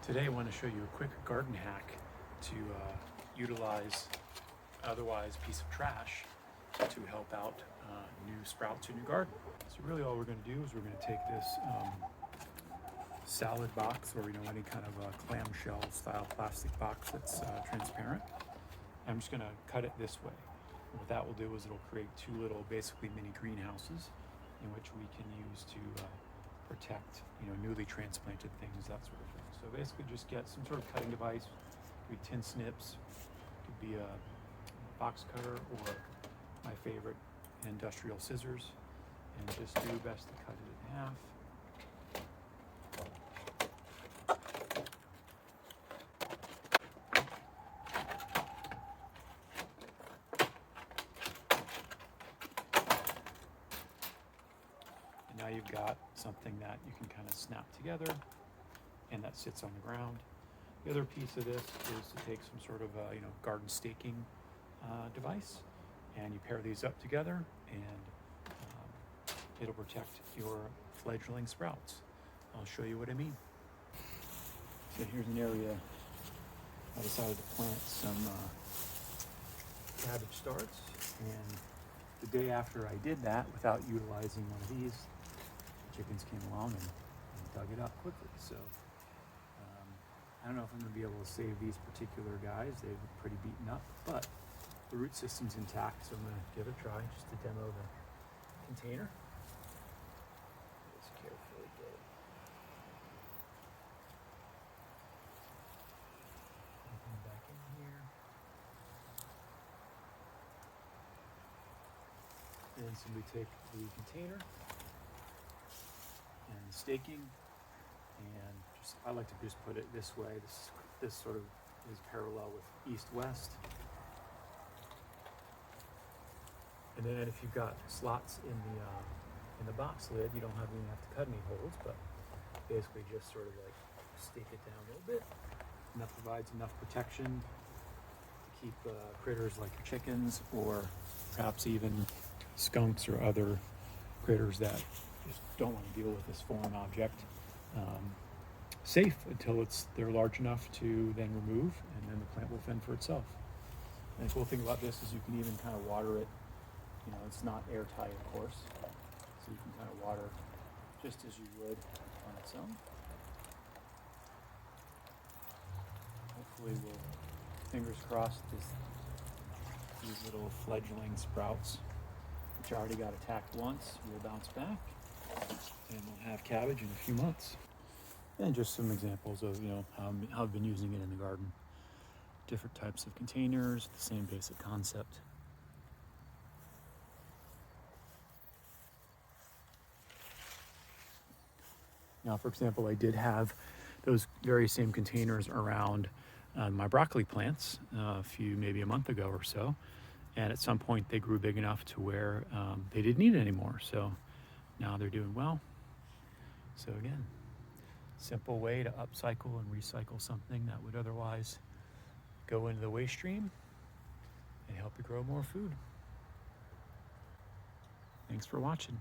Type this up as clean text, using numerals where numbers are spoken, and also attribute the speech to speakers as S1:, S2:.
S1: Today I want to show you a quick garden hack to utilize otherwise piece of trash to help out new sprouts in your garden. So really all we're going to do is we're going to take this salad box, or any kind of clamshell style plastic box that's transparent. I'm just going to cut it this way. And what that will do is it'll create two little basically mini greenhouses in which we can use to protect newly transplanted things, that sort of thing. So basically just get some sort of cutting device. Could be tin snips, could be a box cutter, or my favorite, industrial scissors, and just do your best to cut it in half. And now you've got something that you can kind of snap together and that sits on the ground. The other piece of this is to take some sort of garden staking device, and you pair these up together, and it'll protect your fledgling sprouts. I'll show you what I mean. So here's an area I decided to plant some cabbage starts, and the day after I did that, without utilizing one of these, the chickens came along and dug it up quickly. So I don't know if I'm going to be able to save these particular guys. They're pretty beaten up, but the root system's intact, so I'm going to give it a try just to demo the container. Just carefully get it. Open back in here. And so we take the container and the staking, and I like to just put it this way. This sort of is parallel with east-west. And then if you've got slots in the box lid, you don't have to cut any holes, but basically just sort of like stake it down a little bit. And that provides enough protection to keep critters like your chickens, or perhaps even skunks or other critters that just don't want to deal with this foreign object, safe until they're large enough to then remove, and then the plant will fend for itself. And the cool thing about this is you can even kind of water it. It's not airtight, of course, so you can kind of water just as you would on its own. Hopefully fingers crossed, these little fledgling sprouts, which already got attacked once, will bounce back, and we'll have cabbage in a few months. And just some examples of how I've been using it in the garden. Different types of containers, the same basic concept. Now, for example, I did have those very same containers around my broccoli plants maybe a month ago or so, and at some point they grew big enough to where they didn't need it anymore. So now they're doing well. So again, simple way to upcycle and recycle something that would otherwise go into the waste stream and help you grow more food. Thanks for watching.